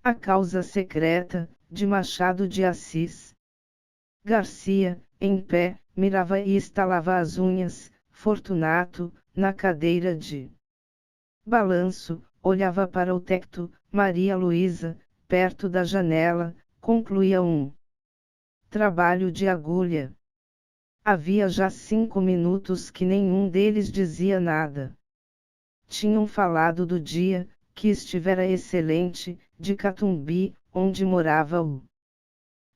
A Causa Secreta, de Machado de Assis. Garcia, em pé, mirava e estalava as unhas. Fortunato, na cadeira de balanço, olhava para o teto. Maria Luísa, perto da janela, concluía um trabalho de agulha. Havia já 5 minutos que nenhum deles dizia nada. Tinham falado do dia, que estivera excelente, de Catumbi, onde morava o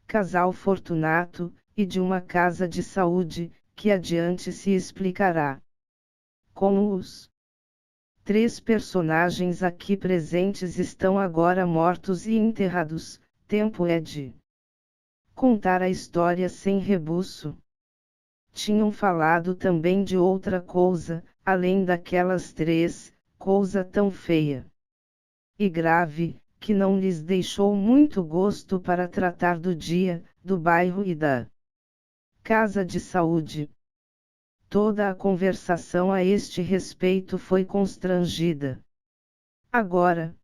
casal Fortunato, e de uma casa de saúde, que adiante se explicará. Como os 3 personagens aqui presentes estão agora mortos e enterrados, tempo é de contar a história sem rebuço. Tinham falado também de outra coisa, além daquelas 3, coisa tão feia e grave, que não lhes deixou muito gosto para tratar do dia, do bairro e da casa de saúde. Toda a conversação a este respeito foi constrangida. Agora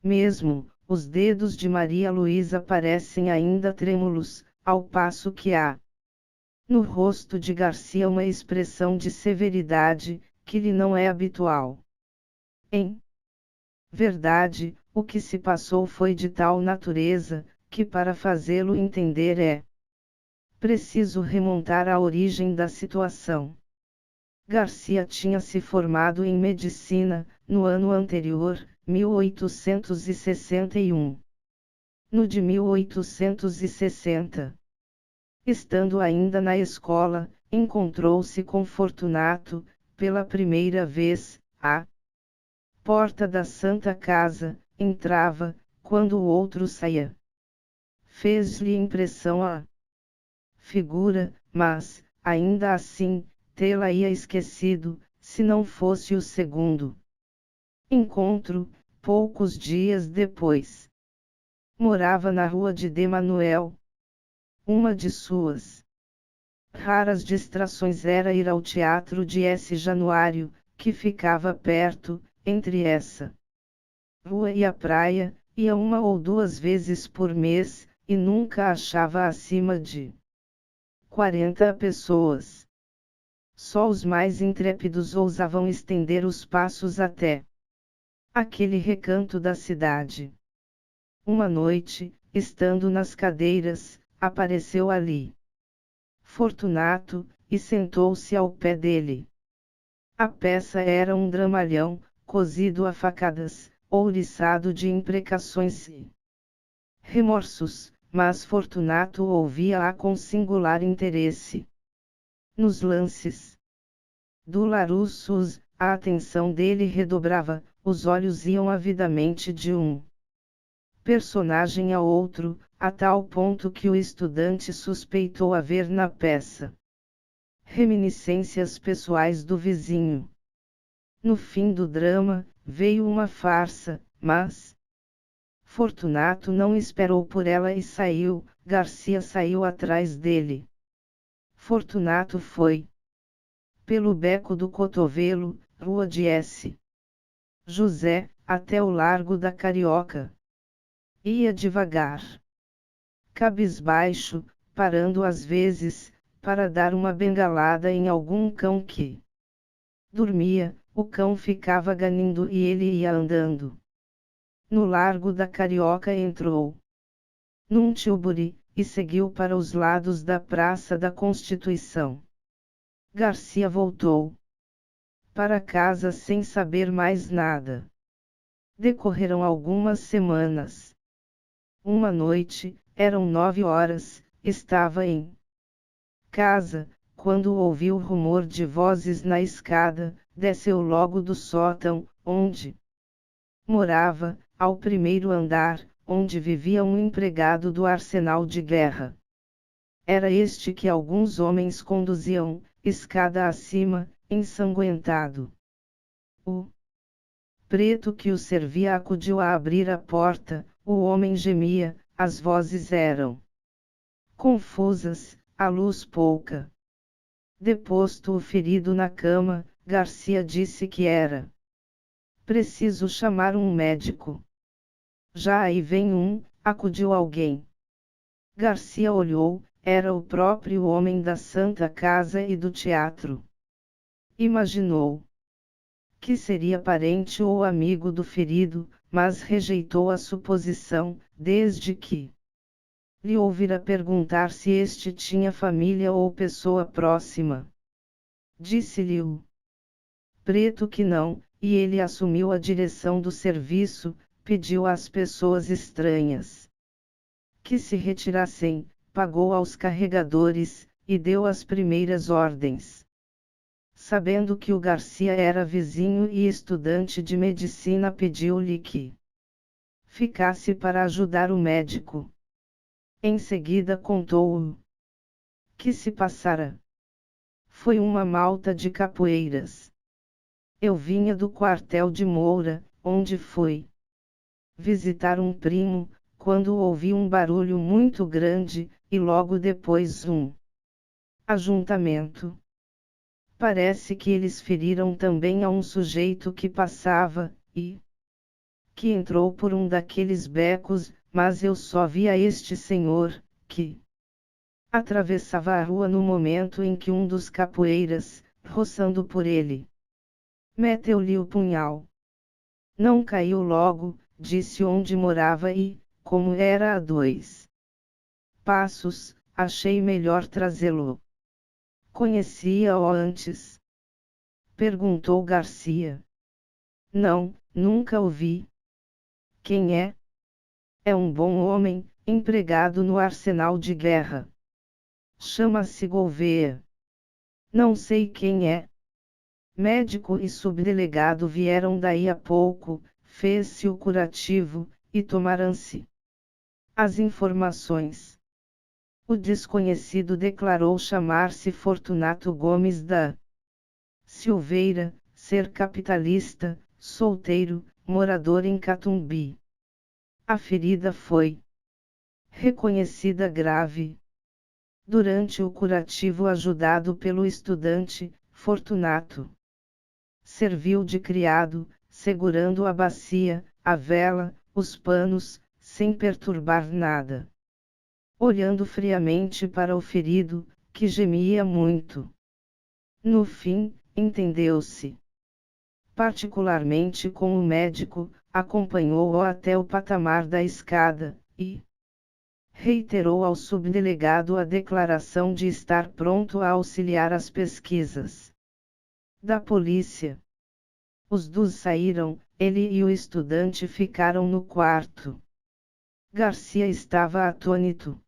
mesmo, os dedos de Maria Luísa parecem ainda trêmulos, ao passo que há no rosto de Garcia uma expressão de severidade, que lhe não é habitual. Em verdade, o que se passou foi de tal natureza, que para fazê-lo entender é preciso remontar à origem da situação. Garcia tinha se formado em medicina, no ano anterior, 1861. No de 1860. Estando ainda na escola, encontrou-se com Fortunato, pela primeira vez, à porta da Santa Casa. Entrava, quando o outro saía. Fez-lhe impressão a figura, mas, ainda assim, tê-la-ia esquecido, se não fosse o segundo encontro, poucos dias depois. Morava na rua de D. Manuel. Uma de suas raras distrações era ir ao teatro de S. Januário, que ficava perto, entre essa rua e a praia. Ia 1 ou 2 vezes por mês, e nunca achava acima de 40 pessoas. Só os mais intrépidos ousavam estender os passos até aquele recanto da cidade. Uma noite, estando nas cadeiras, apareceu ali Fortunato, e sentou-se ao pé dele. A peça era um dramalhão, cozido a facadas, ouriçado de imprecações e remorsos, mas Fortunato ouvia-a com singular interesse. Nos lances do Larousse, a atenção dele redobrava, os olhos iam avidamente de um personagem a outro, a tal ponto que o estudante suspeitou haver na peça reminiscências pessoais do vizinho. No fim do drama, veio uma farsa, mas Fortunato não esperou por ela e saiu. Garcia saiu atrás dele. Fortunato foi pelo beco do cotovelo, rua de S. José, até o Largo da Carioca. Ia devagar, cabisbaixo, parando às vezes, para dar uma bengalada em algum cão que dormia. O cão ficava ganindo e ele ia andando. No Largo da Carioca entrou num tilbury, e seguiu para os lados da Praça da Constituição. Garcia voltou para casa sem saber mais nada. Decorreram algumas semanas. Uma noite, eram 9 horas, estava em casa, quando ouviu rumor de vozes na escada. Desceu logo do sótão, onde morava, ao primeiro andar, onde vivia um empregado do arsenal de guerra. Era este que alguns homens conduziam, escada acima, ensanguentado. O preto que o servia acudiu a abrir a porta. O homem gemia, as vozes eram confusas, a luz pouca. Deposto o ferido na cama, Garcia disse que era preciso chamar um médico. Já aí vem um, acudiu alguém. Garcia olhou, era o próprio homem da Santa Casa e do teatro. Imaginou que seria parente ou amigo do ferido, mas rejeitou a suposição, desde que lhe ouvira perguntar se este tinha família ou pessoa próxima. Disse-lhe o preto que não, e ele assumiu a direção do serviço, pediu às pessoas estranhas que se retirassem, pagou aos carregadores, e deu as primeiras ordens. Sabendo que o Garcia era vizinho e estudante de medicina, pediu-lhe que ficasse para ajudar o médico. Em seguida contou-o que se passara. Foi uma malta de capoeiras. Eu vinha do quartel de Moura, onde fui visitar um primo, quando ouvi um barulho muito grande, e logo depois um ajuntamento. Parece que eles feriram também a um sujeito que passava, e que entrou por um daqueles becos, mas eu só vi a este senhor, que atravessava a rua no momento em que um dos capoeiras, roçando por ele, meteu-lhe o punhal. Não caiu logo, disse onde morava e, como era a 2 passos, achei melhor trazê-lo. Conhecia-o antes? Perguntou Garcia. Não, nunca o vi. Quem é? É um bom homem, empregado no arsenal de guerra. Chama-se Gouveia. Não sei quem é. Médico e subdelegado vieram daí a pouco, fez-se o curativo, e tomaram-se as informações. O desconhecido declarou chamar-se Fortunato Gomes da Silveira, ser capitalista, solteiro, morador em Catumbi. A ferida foi reconhecida grave. Durante o curativo ajudado pelo estudante, Fortunato serviu de criado, segurando a bacia, a vela, os panos, sem perturbar nada. Olhando friamente para o ferido, que gemia muito. No fim, entendeu-se particularmente com o médico, acompanhou-o até o patamar da escada, e reiterou ao subdelegado a declaração de estar pronto a auxiliar as pesquisas da polícia. Os dois saíram, ele e o estudante ficaram no quarto. Garcia estava atônito.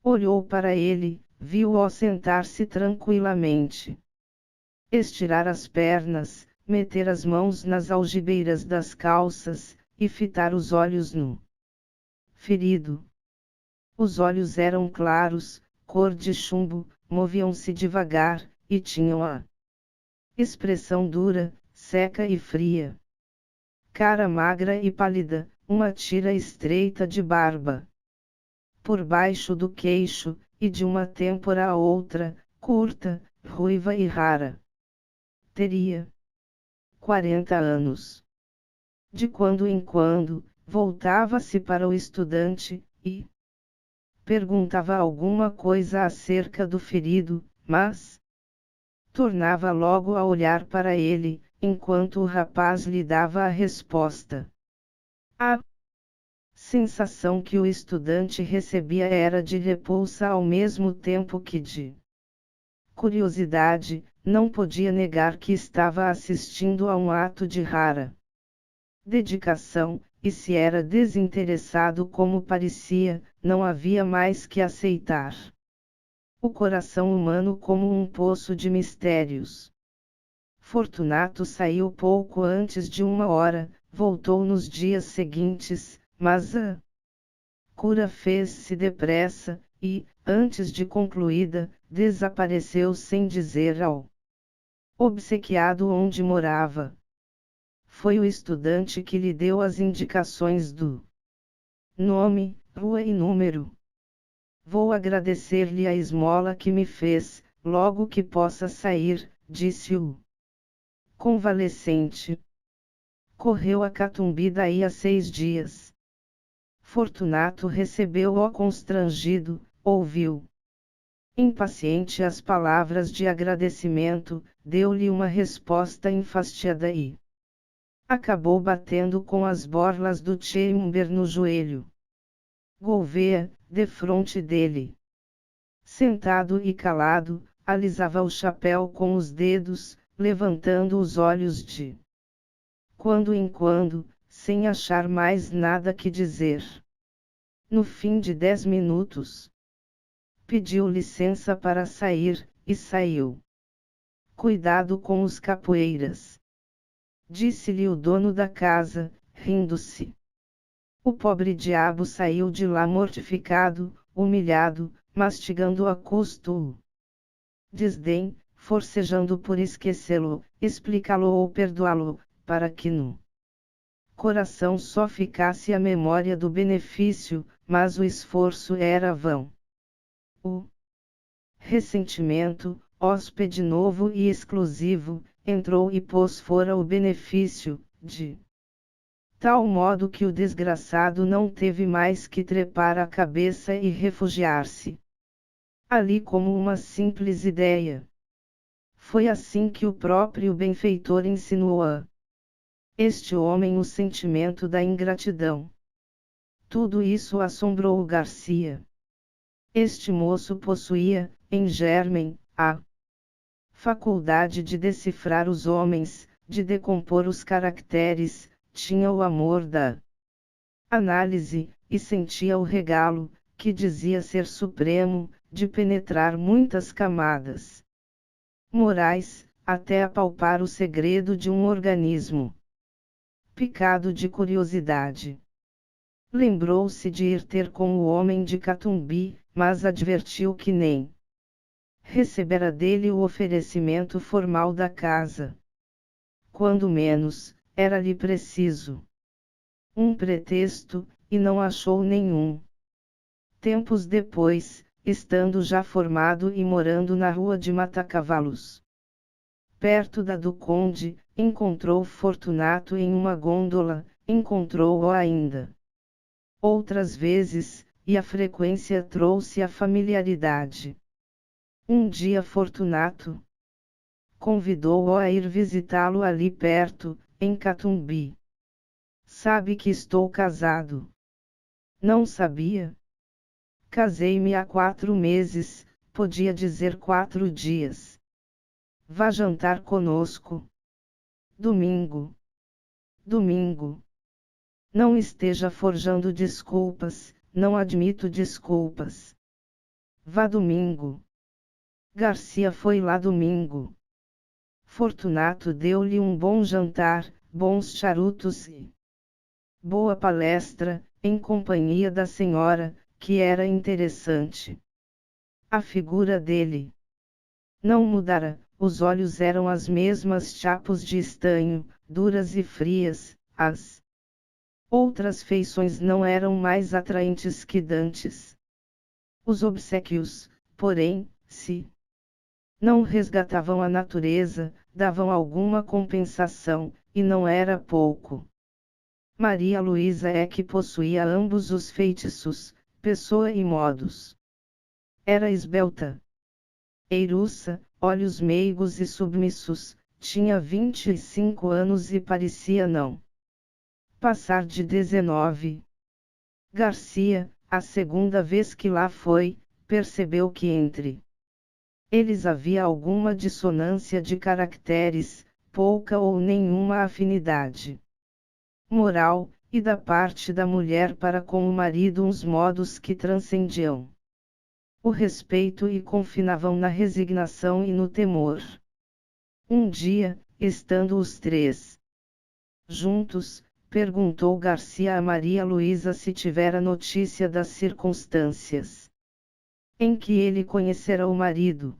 Olhou para ele, viu-o sentar-se tranquilamente, estirar as pernas, meter as mãos nas algibeiras das calças, e fitar os olhos no ferido. Os olhos eram claros, cor de chumbo, moviam-se devagar, e tinham a expressão dura, seca e fria. Cara magra e pálida, uma tira estreita de barba por baixo do queixo, e de uma têmpora a outra, curta, ruiva e rara. Teria 40 anos. De quando em quando, voltava-se para o estudante, e perguntava alguma coisa acerca do ferido, mas tornava logo a olhar para ele, enquanto o rapaz lhe dava a resposta. A sensação que o estudante recebia era de repulsa ao mesmo tempo que de curiosidade. Não podia negar que estava assistindo a um ato de rara dedicação, e se era desinteressado como parecia, não havia mais que aceitar o coração humano como um poço de mistérios. Fortunato saiu pouco antes de 1 hora, voltou nos dias seguintes, mas a cura fez-se depressa, e, antes de concluída, desapareceu sem dizer ao obsequiado onde morava. Foi o estudante que lhe deu as indicações do nome, rua e número. Vou agradecer-lhe a esmola que me fez, logo que possa sair, disse o convalescente. Correu a Catumbi daí a 6 dias. Fortunato recebeu-o constrangido, ouviu impaciente as palavras de agradecimento, deu-lhe uma resposta enfastiada e acabou batendo com as borlas do chamber no joelho. Gouveia, defronte dele, sentado e calado, alisava o chapéu com os dedos, levantando os olhos de quando em quando, sem achar mais nada que dizer. No fim de 10 minutos, pediu licença para sair, e saiu. Cuidado com os capoeiras, disse-lhe o dono da casa, rindo-se. O pobre diabo saiu de lá mortificado, humilhado, mastigando a custo o desdém, forcejando por esquecê-lo, explicá-lo ou perdoá-lo, para que no coração só ficasse a memória do benefício, mas o esforço era vão. O ressentimento, hóspede novo e exclusivo, entrou e pôs fora o benefício, de tal modo que o desgraçado não teve mais que trepar a cabeça e refugiar-se ali como uma simples ideia. Foi assim que o próprio benfeitor ensinou a este homem o sentimento da ingratidão. Tudo isso assombrou o Garcia. Este moço possuía, em germen, a faculdade de decifrar os homens, de decompor os caracteres, tinha o amor da análise, e sentia o regalo, que dizia ser supremo, de penetrar muitas camadas morais, até apalpar o segredo de um organismo picado de curiosidade. Lembrou-se de ir ter com o homem de Catumbi, mas advertiu que nem recebera dele o oferecimento formal da casa. Quando menos, era-lhe preciso um pretexto, e não achou nenhum. Tempos depois, estando já formado e morando na rua de Matacavalos, perto da do Conde, encontrou Fortunato em uma gôndola, encontrou-o ainda outras vezes, e a frequência trouxe a familiaridade. Um dia Fortunato convidou-o a ir visitá-lo ali perto, em Catumbi. Sabe que estou casado? Não sabia? Casei-me há 4 meses, podia dizer 4 dias. Vá jantar conosco. Domingo. Domingo. Não esteja forjando desculpas, não admito desculpas. Vá domingo. Garcia foi lá domingo. Fortunato deu-lhe um bom jantar, bons charutos e boa palestra, em companhia da senhora, que era interessante. A figura dele não mudara, os olhos eram as mesmas chapos de estanho, duras e frias, as outras feições não eram mais atraentes que dantes. Os obséquios, porém, se não resgatavam a natureza, davam alguma compensação, e não era pouco. Maria Luísa é que possuía ambos os feitiços, pessoa e modos. Era esbelta, eiruça, olhos meigos e submissos, tinha 25 anos e parecia não passar de 19. Garcia, a segunda vez que lá foi, percebeu que entre eles havia alguma dissonância de caracteres, pouca ou nenhuma afinidade moral, e da parte da mulher para com o marido uns modos que transcendiam o respeito e confinavam na resignação e no temor. Um dia, estando os 3 juntos, perguntou Garcia a Maria Luísa se tivera notícia das circunstâncias em que ele conhecera o marido.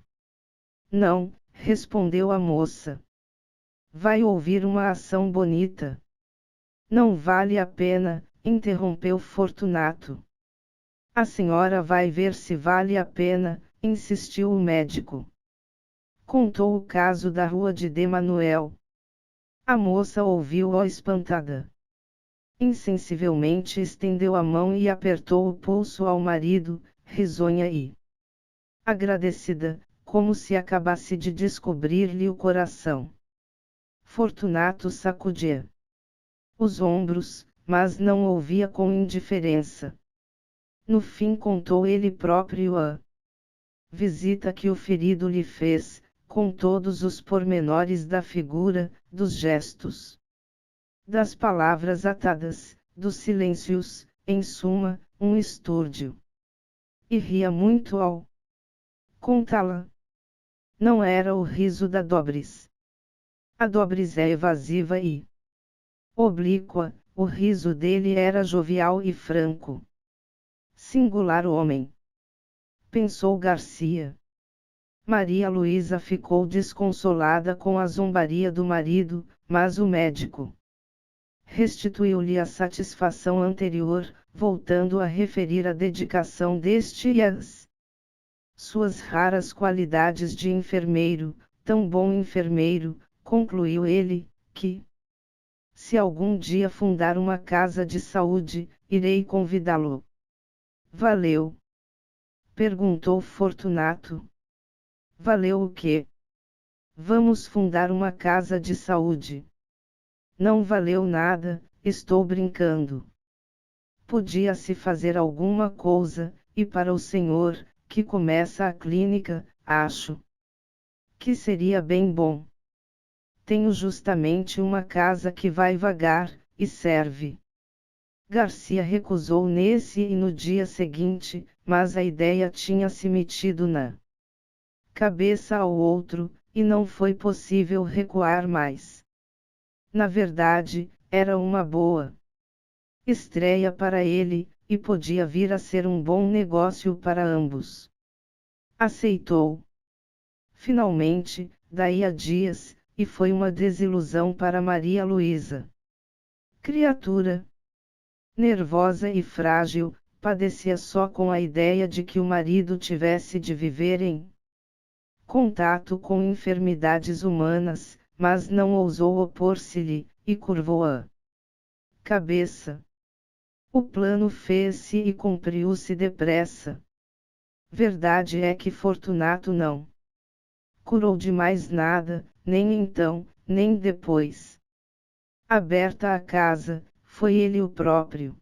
Não, respondeu a moça. Vai ouvir uma ação bonita. Não vale a pena, interrompeu Fortunato. A senhora vai ver se vale a pena, insistiu o médico. Contou o caso da rua de D. Manuel. A moça ouviu-o espantada. Insensivelmente estendeu a mão e apertou o pulso ao marido, risonha e agradecida, como se acabasse de descobrir-lhe o coração. Fortunato sacudia os ombros, mas não ouvia com indiferença. No fim contou ele próprio a visita que o ferido lhe fez, com todos os pormenores da figura, dos gestos, das palavras atadas, dos silêncios, em suma, um estúrdio. E ria muito ao contá-la. Não era o riso da Dobres. A Dobres é evasiva e oblíqua, o riso dele era jovial e franco. Singular homem, pensou Garcia. Maria Luísa ficou desconsolada com a zombaria do marido, mas o médico restituiu-lhe a satisfação anterior, voltando a referir a dedicação deste e as suas raras qualidades de enfermeiro, tão bom enfermeiro, concluiu ele, que, se algum dia fundar uma casa de saúde, irei convidá-lo. Valeu? Perguntou Fortunato. Valeu o quê? Vamos fundar uma casa de saúde. Não valeu nada, estou brincando. Podia-se fazer alguma coisa, e para o senhor, que começa a clínica, acho que seria bem bom. Tenho justamente uma casa que vai vagar, e serve. Garcia recusou nesse e no dia seguinte, mas a ideia tinha se metido na cabeça ao outro, e não foi possível recuar mais. Na verdade, era uma boa estreia para ele, e podia vir a ser um bom negócio para ambos. Aceitou. Finalmente, daí a dias, e foi uma desilusão para Maria Luísa. Criatura nervosa e frágil, padecia só com a ideia de que o marido tivesse de viver em contato com enfermidades humanas, mas não ousou opor-se-lhe, e curvou a cabeça. O plano fez-se e cumpriu-se depressa. Verdade é que Fortunato não curou de mais nada, nem então, nem depois. Aberta a casa, foi ele o próprio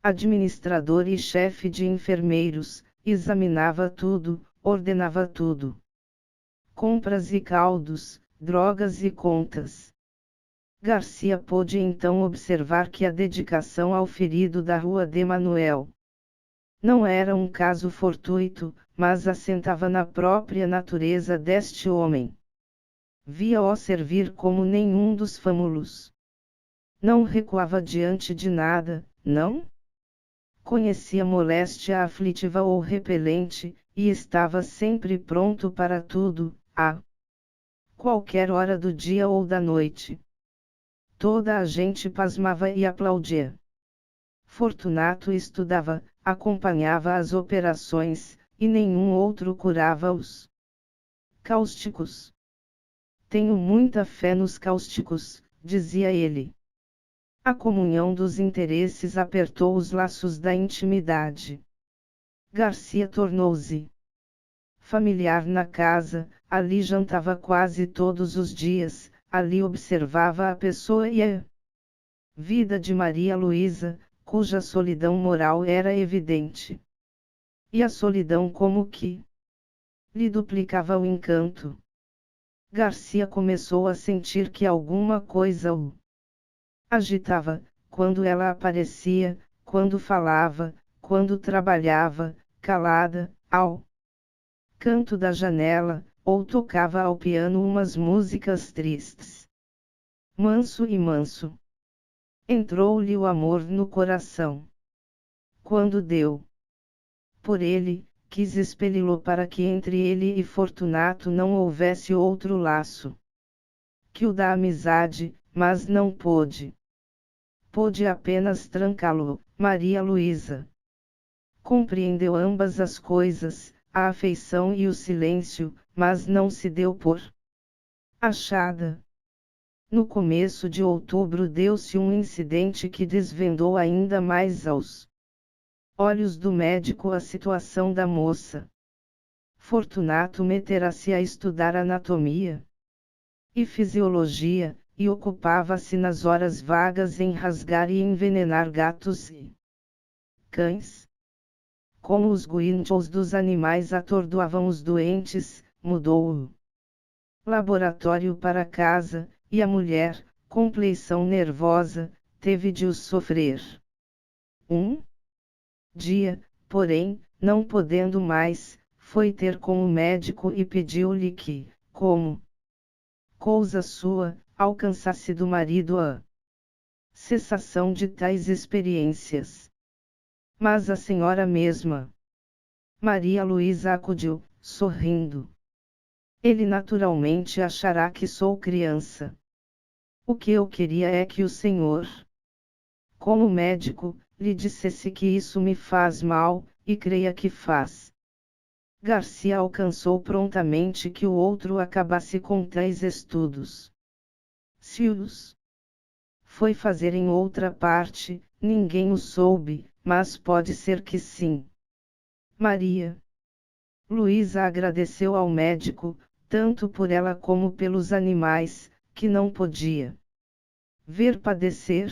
administrador e chefe de enfermeiros, examinava tudo, ordenava tudo. Compras e caldos, drogas e contas. Garcia pôde então observar que a dedicação ao ferido da Rua de Manuel não era um caso fortuito, mas assentava na própria natureza deste homem. Via-o servir como nenhum dos fâmulos. Não recuava diante de nada, não conhecia moléstia aflitiva ou repelente, e estava sempre pronto para tudo, a qualquer hora do dia ou da noite. Toda a gente pasmava e aplaudia. Fortunato estudava, acompanhava as operações, e nenhum outro curava os cáusticos. Tenho muita fé nos cáusticos, dizia ele. A comunhão dos interesses apertou os laços da intimidade. Garcia tornou-se familiar na casa, ali jantava quase todos os dias, ali observava a pessoa e a vida de Maria Luísa, cuja solidão moral era evidente. E a solidão como que lhe duplicava o encanto. Garcia começou a sentir que alguma coisa o agitava, quando ela aparecia, quando falava, quando trabalhava, calada, ao canto da janela, ou tocava ao piano umas músicas tristes. Manso e manso. Entrou-lhe o amor no coração. Quando deu por ele, quis expeli-lo para que entre ele e Fortunato não houvesse outro laço que o da amizade, mas não pôde. Pôde apenas trancá-lo. Maria Luísa compreendeu ambas as coisas, a afeição e o silêncio, mas não se deu por achada. No começo de outubro deu-se um incidente que desvendou ainda mais aos olhos do médico a situação da moça. Fortunato metera-se a estudar anatomia e fisiologia, e ocupava-se nas horas vagas em rasgar e envenenar gatos e cães. Como os guinchos dos animais atordoavam os doentes, mudou o laboratório para casa, e a mulher, com pleição nervosa, teve de os sofrer. Um dia, porém, não podendo mais, foi ter com o médico e pediu-lhe que, como coisa sua, alcançasse do marido a cessação de tais experiências. Mas a senhora mesma, Maria Luísa, acudiu, sorrindo. Ele naturalmente achará que sou criança. O que eu queria é que o senhor, como médico, lhe dissesse que isso me faz mal, e creia que faz. Garcia alcançou prontamente que o outro acabasse com tais estudos. Se os foi fazer em outra parte, ninguém o soube, mas pode ser que sim. Maria Luísa agradeceu ao médico, tanto por ela como pelos animais, que não podia ver padecer.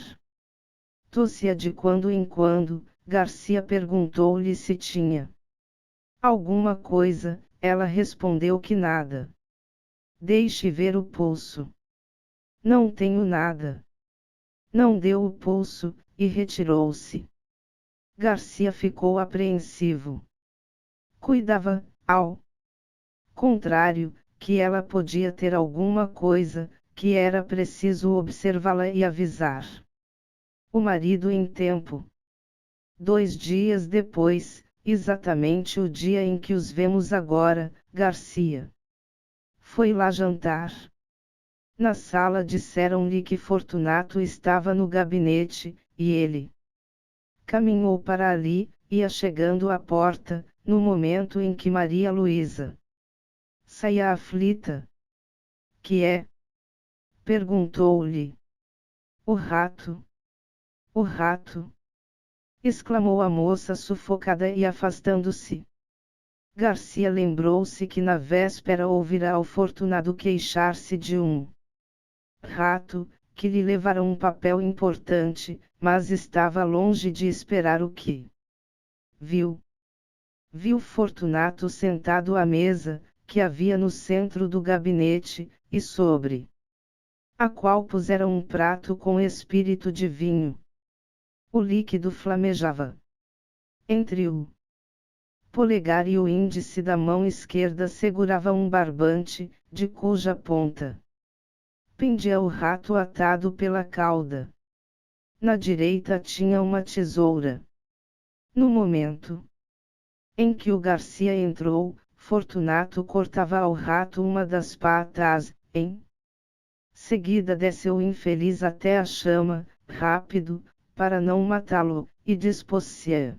Tossia de quando em quando. Garcia perguntou-lhe se tinha alguma coisa, ela respondeu que nada. Deixe ver o pulso. Não tenho nada. Não deu o pulso, e retirou-se. Garcia ficou apreensivo. Cuidava, ao contrário, que ela podia ter alguma coisa, que era preciso observá-la e avisar o marido em tempo. 2 dias depois, exatamente o dia em que os vemos agora, Garcia foi lá jantar. Na sala disseram-lhe que Fortunato estava no gabinete, e ele caminhou para ali, ia chegando à porta, no momento em que Maria Luísa saía aflita. Que é? Perguntou-lhe. O rato. O rato! Exclamou a moça sufocada e afastando-se. Garcia lembrou-se que na véspera ouvira ao Fortunado queixar-se de um rato, que lhe levara um papel importante, mas estava longe de esperar o que viu. Viu Fortunato sentado à mesa, que havia no centro do gabinete, e sobre a qual puseram um prato com espírito de vinho. O líquido flamejava. Entre o polegar e o índice da mão esquerda segurava um barbante, de cuja ponta pendia o rato atado pela cauda. Na direita tinha uma tesoura. No momento em que o Garcia entrou, Fortunato cortava ao rato uma das patas, em seguida desceu o infeliz até a chama, rápido, para não matá-lo, e dispôs-se a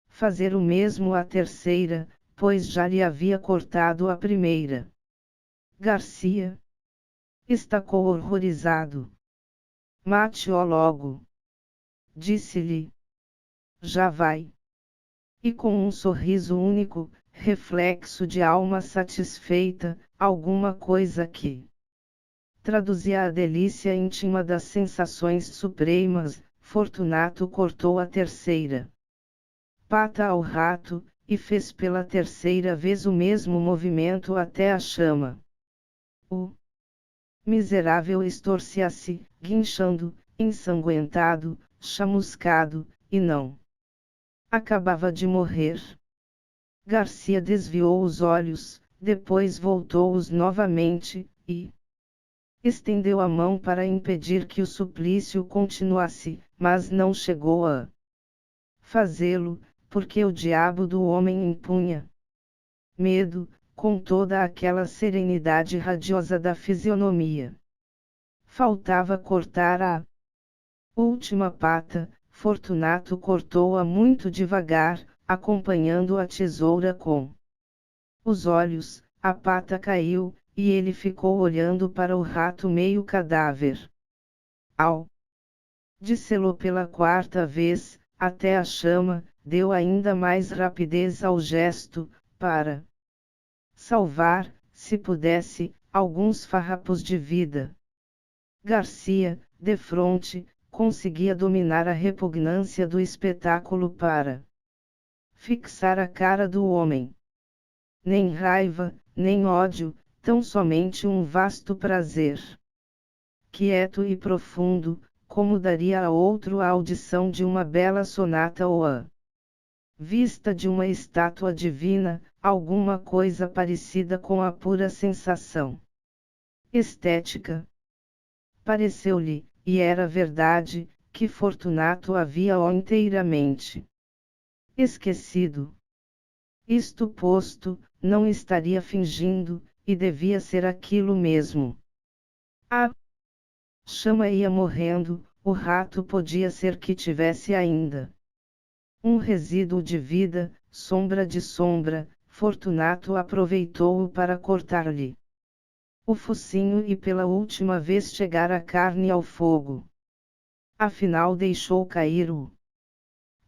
fazer o mesmo à terceira, pois já lhe havia cortado a primeira. Garcia estacou horrorizado. Mate-o logo, disse-lhe. Já vai. E com um sorriso único, reflexo de alma satisfeita, alguma coisa que traduzia a delícia íntima das sensações supremas, Fortunato cortou a terceira pata ao rato, e fez pela terceira vez o mesmo movimento até a chama. O miserável estorcia-se, guinchando, ensanguentado, chamuscado, e não acabava de morrer. Garcia desviou os olhos, depois voltou-os novamente, e estendeu a mão para impedir que o suplício continuasse, mas não chegou a fazê-lo, porque o diabo do homem impunha medo, com toda aquela serenidade radiosa da fisionomia. Faltava cortar a última pata. Fortunato cortou-a muito devagar, acompanhando a tesoura com os olhos. A pata caiu, e ele ficou olhando para o rato meio cadáver. Au! Disse-lo pela quarta vez, até a chama, deu ainda mais rapidez ao gesto, para salvar, se pudesse, alguns farrapos de vida. Garcia, defronte, conseguia dominar a repugnância do espetáculo para fixar a cara do homem. Nem raiva, nem ódio, tão somente um vasto prazer. Quieto e profundo, como daria a outro a audição de uma bela sonata ou a vista de uma estátua divina, alguma coisa parecida com a pura sensação estética. Pareceu-lhe, e era verdade, que Fortunato havia-o inteiramente esquecido. Isto posto, não estaria fingindo, e devia ser aquilo mesmo. A chama ia morrendo, o rato podia ser que tivesse ainda um resíduo de vida, sombra de sombra. Fortunato aproveitou-o para cortar-lhe o focinho e pela última vez chegar a carne ao fogo. Afinal deixou cair o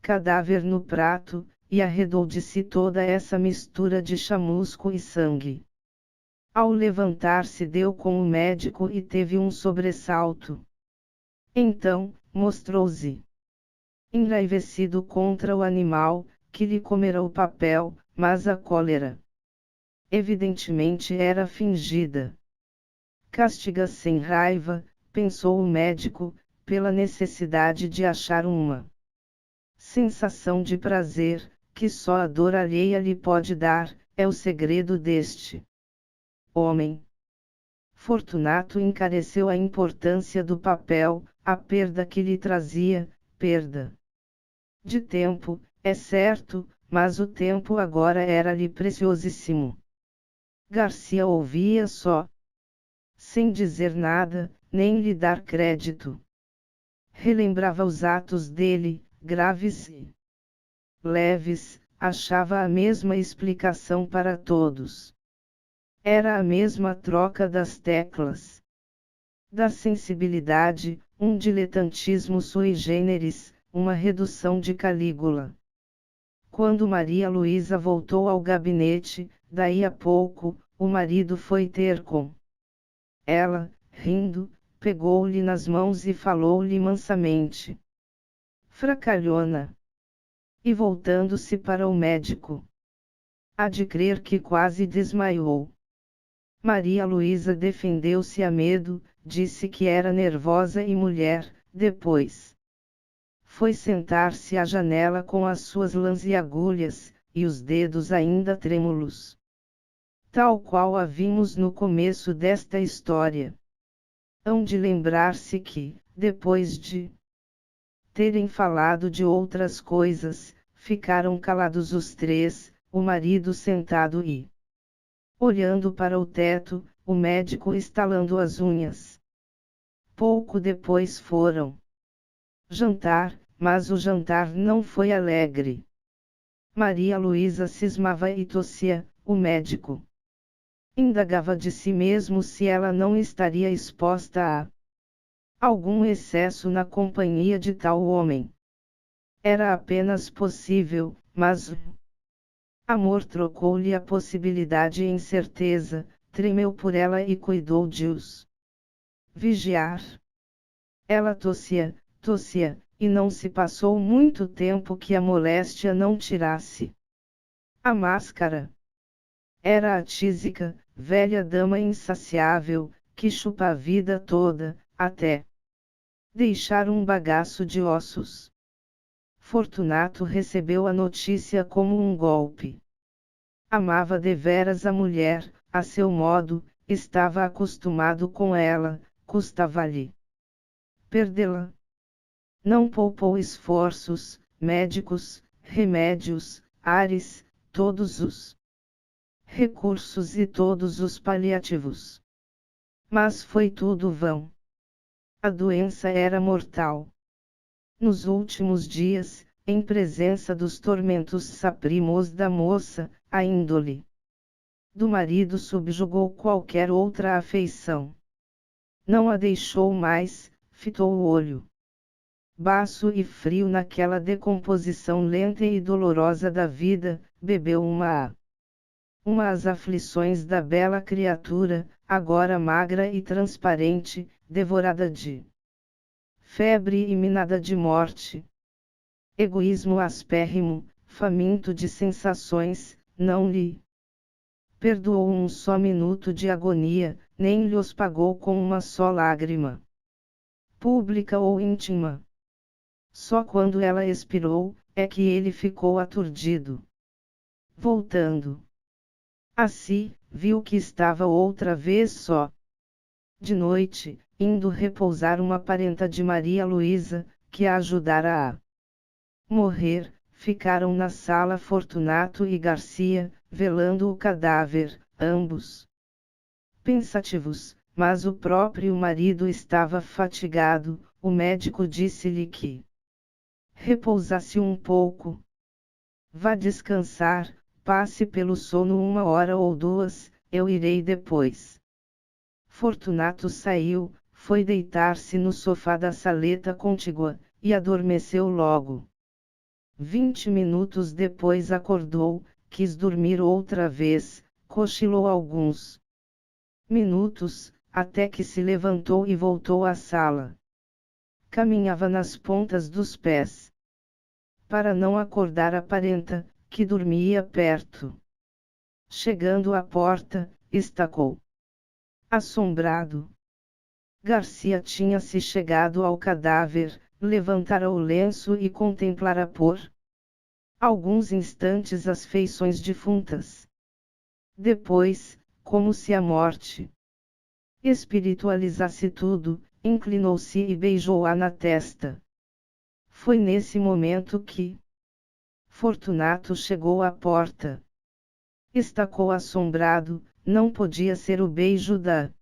cadáver no prato, e arredou de si toda essa mistura de chamusco e sangue. Ao levantar-se deu com o médico e teve um sobressalto. Então, mostrou-se enraivecido contra o animal, que lhe comera o papel, mas a cólera evidentemente era fingida. Castiga sem raiva, pensou o médico, pela necessidade de achar uma sensação de prazer, que só a dor alheia lhe pode dar, é o segredo deste homem. Fortunato encareceu a importância do papel, a perda que lhe trazia, perda de tempo, é certo, mas o tempo agora era-lhe preciosíssimo. Garcia ouvia só, sem dizer nada, nem lhe dar crédito. Relembrava os atos dele, graves e leves, achava a mesma explicação para todos. Era a mesma troca das teclas da sensibilidade, um diletantismo sui generis, uma redução de Calígula. Quando Maria Luísa voltou ao gabinete, daí a pouco, o marido foi ter com ela, rindo, pegou-lhe nas mãos e falou-lhe mansamente. Fracalhona. E voltando-se para o médico. Há de crer que quase desmaiou. Maria Luísa defendeu-se a medo, disse que era nervosa e mulher, depois foi sentar-se à janela com as suas lãs e agulhas, e os dedos ainda trêmulos. Tal qual a vimos no começo desta história. Hão de lembrar-se que, depois de terem falado de outras coisas, ficaram calados os três, o marido sentado e olhando para o teto, o médico estalando as unhas. Pouco depois foram jantar, mas o jantar não foi alegre. Maria Luísa cismava e tossia, o médico indagava de si mesmo se ela não estaria exposta a algum excesso na companhia de tal homem. Era apenas possível, mas o amor trocou-lhe a possibilidade em certeza, tremeu por ela e cuidou de os vigiar. Ela tossia, e não se passou muito tempo que a moléstia não tirasse a máscara. Era a tísica, velha dama insaciável, que chupa a vida toda, até deixar um bagaço de ossos. Fortunato recebeu a notícia como um golpe. Amava deveras a mulher, a seu modo, estava acostumado com ela, custava-lhe perdê-la. Não poupou esforços, médicos, remédios, ares, todos os recursos e todos os paliativos. Mas foi tudo vão. A doença era mortal. Nos últimos dias, em presença dos tormentos saprimos da moça, a índole do marido subjugou qualquer outra afeição. Não a deixou mais, fitou o olho baço e frio naquela decomposição lenta e dolorosa da vida, bebeu as aflições da bela criatura, agora magra e transparente, devorada de febre e minada de morte. Egoísmo aspérrimo, faminto de sensações, não lhe perdoou um só minuto de agonia, nem lhe os pagou com uma só lágrima, pública ou íntima. Só quando ela expirou, é que ele ficou aturdido. Voltando a si, viu que estava outra vez só. De noite, indo repousar uma parenta de Maria Luísa, que a ajudara a morrer, ficaram na sala Fortunato e Garcia, velando o cadáver, ambos pensativos, mas o próprio marido estava fatigado. O médico disse-lhe que repousasse um pouco. Vá descansar, passe pelo sono 1 hora ou 2, eu irei depois. Fortunato saiu, foi deitar-se no sofá da saleta contígua, e adormeceu logo. 20 minutos depois acordou, quis dormir outra vez, cochilou alguns minutos, até que se levantou e voltou à sala. Caminhava nas pontas dos pés, para não acordar a parenta, que dormia perto. Chegando à porta, estacou. Assombrado. Garcia tinha-se chegado ao cadáver, levantara o lenço e contemplara por alguns instantes as feições defuntas. Depois, como se a morte espiritualizasse tudo, inclinou-se e beijou-a na testa. Foi nesse momento que Fortunato chegou à porta. Estacou assombrado, não podia ser o beijo da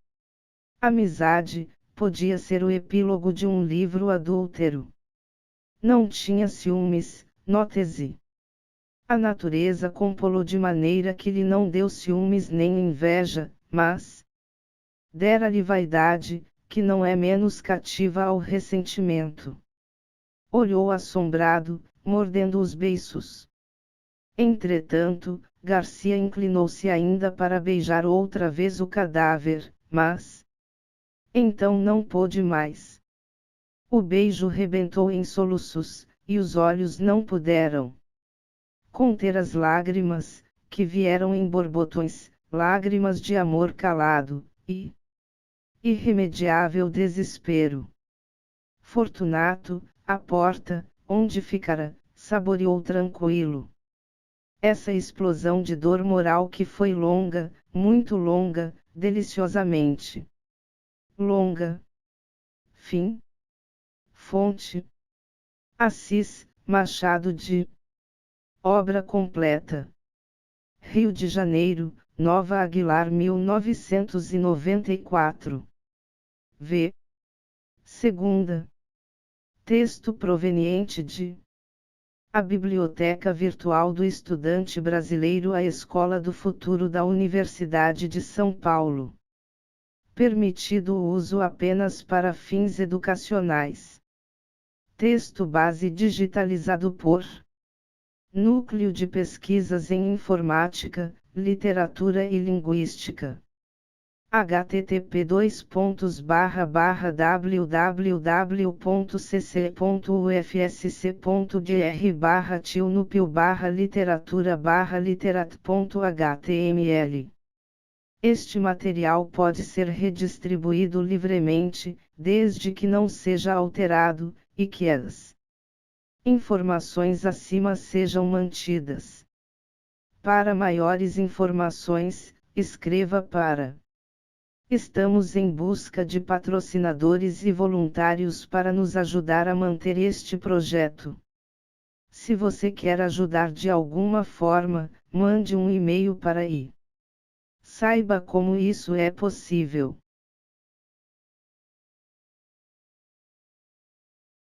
amizade, podia ser o epílogo de um livro adúltero. Não tinha ciúmes, nótese. A natureza compô-lo de maneira que lhe não deu ciúmes nem inveja, mas dera-lhe vaidade, que não é menos cativa ao ressentimento. Olhou assombrado, mordendo os beiços. Entretanto, Garcia inclinou-se ainda para beijar outra vez o cadáver, mas então não pôde mais. O beijo rebentou em soluços, e os olhos não puderam conter as lágrimas, que vieram em borbotões, lágrimas de amor calado, e irremediável desespero. Fortunato, à porta, onde ficara, saboreou tranquilo essa explosão de dor moral que foi longa, muito longa, deliciosamente longa. Fim. Fonte: Assis, Machado de Obra completa. Rio de Janeiro, Nova Aguilar 1994. V. Segunda. Texto proveniente de A Biblioteca Virtual do Estudante Brasileiro, a Escola do Futuro da Universidade de São Paulo. Permitido o uso apenas para fins educacionais. Texto base digitalizado por Núcleo de Pesquisas em Informática, Literatura e Linguística. http://www.cc.ufsc.gr/tilnupil/literatura/literat.html. Este material pode ser redistribuído livremente, desde que não seja alterado, e que as informações acima sejam mantidas. Para maiores informações, escreva para. Estamos em busca de patrocinadores e voluntários para nos ajudar a manter este projeto. Se você quer ajudar de alguma forma, mande um e-mail para aí. Saiba como isso é possível.